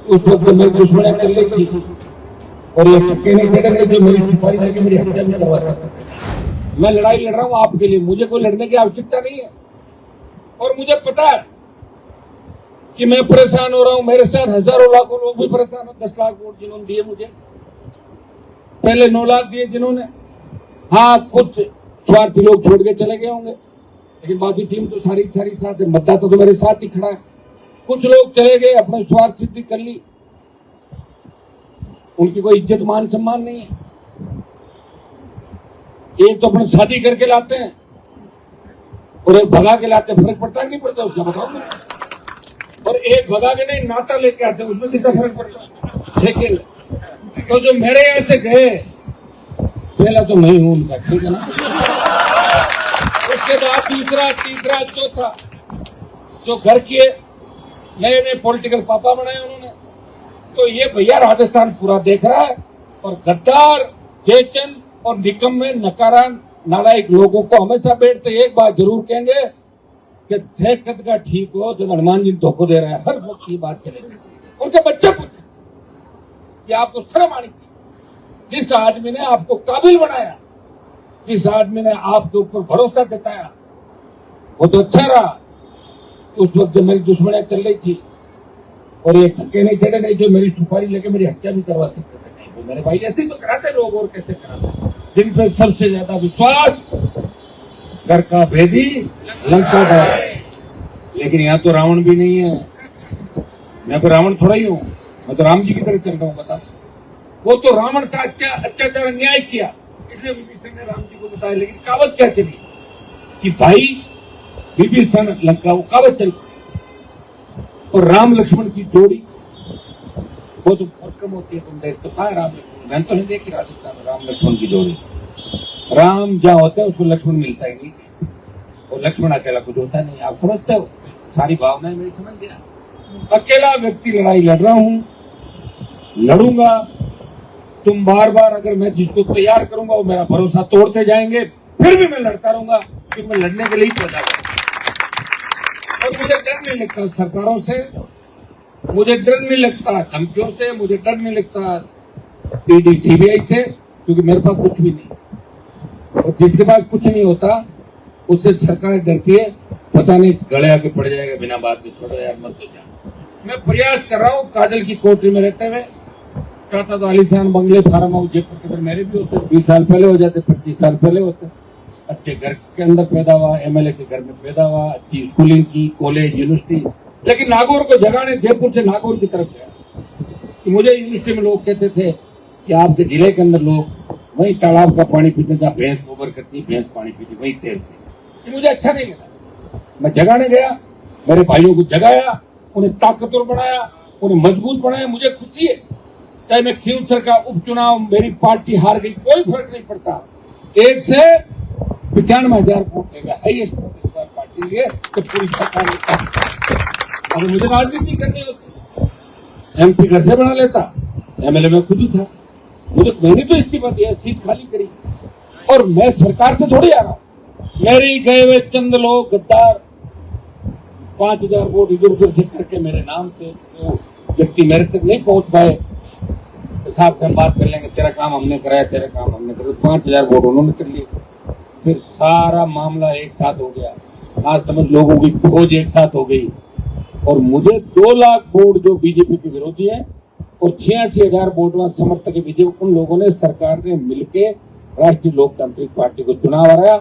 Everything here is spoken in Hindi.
उस वक्त मेरी दुश्मनी कर ली थी और ये टक्के नहीं थे जो मेरी सुपारी लेके मेरी हत्या भी करवा सकते थे। मैं लड़ाई लड़ रहा हूँ आपके लिए, मुझे कोई लड़ने की आवश्यकता नहीं है। और मुझे पता है कि मैं परेशान हो रहा हूँ, मेरे साथ हजारों लाखों लोग भी परेशान हो। 10 लाख वोट जिन्होंने दिए मुझे, पहले 9 लाख दिए जिन्होंने, हाँ कुछ स्वार्थी लोग छोड़ के चले गए होंगे, लेकिन बाकी टीम तो सारी साथ है। मतदाता तो मेरे साथ ही खड़ा है। कुछ लोग चले गए, अपने स्वार्थ सिद्धि कर ली, उनकी कोई इज्जत मान सम्मान नहीं है। एक तो अपने शादी करके लाते हैं और एक भगा के लाते हैं, फर्क पड़ता है नहीं पड़ता उसका बताओ। और एक भगा के नहीं नाता लेके आते हैं, उसमें कितना फर्क पड़ता है। लेकिन तो जो मेरे यहां से गए, पहला तो मैं हूं उनका, ठीक है ना। उसके बाद दूसरा, तीसरा, चौथा, जो घर के नए नए पॉलिटिकल पापा बनाए उन्होंने, तो ये भैया राजस्थान पूरा देख रहा है। और गद्दार, चेचन और निकम्मे नकारा नालायक लोगों को हमेशा बैठते एक बात जरूर कहेंगे कि थे कद का ठीक हो जब हनुमान जी धोखो दे रहा है। हर वक्त ये बात चलेगी। उनके बच्चे पूछे कि आपको शर्म आनी चाहिए। जिस आदमी ने आपको काबिल बनाया, जिस आदमी ने आपके ऊपर भरोसा जताया, वो तो अच्छा रहा। उस वक्त जो मेरी दुश्मनी कर रही थी और ये धक्के नहीं चढ़े नहीं जो मेरी सुपारी लेके मेरी हत्या भी करवा सकते थे। नहीं तो मेरे भाई ऐसे ही तो कराते लोग, और कैसे कराते। जिन पे सबसे ज्यादा विश्वास, घर का भेदी लंका का। लेकिन यहाँ तो रावण भी नहीं है। मैं तो रावण थोड़ा ही हूँ, मैं तो राम जी की तरह चल रहा हूँ। बता, वो तो रावण का अत्याचार अन्याय किया, इसलिए विभीषण ने राम जी को बताया। लेकिन कहावत क्या चली कि भाई विभीषण लंका, वो कहावत चली। और राम लक्ष्मण की जोड़ी वो तो बहुत कम होती है। तुम देखते कहा राम लक्ष्मण, मैंने तो नहीं देखी राजस्थान में राम लक्ष्मण की जोड़ी। राम जहाँ होता है उसको लक्ष्मण मिलता ही नहीं, और लक्ष्मण अकेला कुछ होता नहीं। आप समझते हो, सारी भावनाएं मेरी समझ गया। अकेला व्यक्ति लड़ाई लड़ रहा हूं, लड़ूंगा। तुम बार बार अगर मैं जिसको तैयार करूंगा वो मेरा भरोसा तोड़ते जाएंगे, फिर भी मैं लड़ता रहूंगा, क्योंकि मैं लड़ने के लिए ही पैदा हुआ। और मुझे डर नहीं लगता सरकारों से, मुझे डर नहीं लगता धमकियों से, मुझे डर नहीं लगता ईडी सीबीआई से, क्योंकि मेरे पास कुछ भी नहीं। और जिसके पास कुछ नहीं होता उससे सरकार डरती है, पता नहीं गले आके पड़ जाएगा बिना बात के। छोड़ो यार, मत हो जा। मैं प्रयास कर रहा हूँ काजल की कोठरी में रहते हुए। चाहता तो आलीशान बंगले, फार्म हाउस जयपुर के अंदर मेरे भी होते, 20 साल पहले हो जाते, 25 साल पहले होते। अच्छे घर के अंदर पैदा हुआ, एमएलए के घर में पैदा हुआ, अच्छी स्कूलिंग की, कॉलेज, यूनिवर्सिटी। लेकिन नागौर को जगाने जयपुर से नागौर की तरफ गया कि मुझे यूनिवर्सिटी में लोग कहते थे कि आपके जिले के अंदर लोग वही तालाब का पानी पीते, जहाँ भैंस गोबर करती, भैंस पानी पीती, वही तैरती। मुझे अच्छा नहीं लगा। मैं जगाने गया, मेरे भाइयों को जगाया, उन्हें ताकतवर बनाया, उन्हें मजबूत बनाया। मुझे खुशी है, चाहे मैं खींवसर का उपचुनाव मेरी पार्टी हार गई, कोई फर्क नहीं पड़ता। 1 से 95,000 वोट लेगा, हाईएस्ट वोट इस बार पार्टी लिए, तो पूरी सरकार लेता। अगर मुझे राजनीति करनी होती, एमपी घर से बना लेता, एमएलए में खुद ही था। मैंने तो इस्तीफा दिया, सीट खाली करी, और मैं सरकार से थोड़ी आ रहा हूं। मेरे गए हुए चंद लोग गद्दार 5,000 वोट इधर उधर से करके मेरे नाम से तो व्यक्ति मेरे तक नहीं पहुंच पाए। तो साहब से हम बात कर लेंगे, तेरा काम हमने कराया, तेरा काम हमने कराया। 5,000 वोट उन्होंने कर लिए, फिर सारा मामला एक साथ हो गया। आज समझ लोगों की खोज एक साथ हो गई, और मुझे 2 लाख वोट जो बीजेपी के विरोधी है और 86,000 वोट समर्थक के बीजेपी, उन लोगों ने, सरकार ने मिलकर राष्ट्रीय लोकतांत्रिक पार्टी को चुनाव हराया।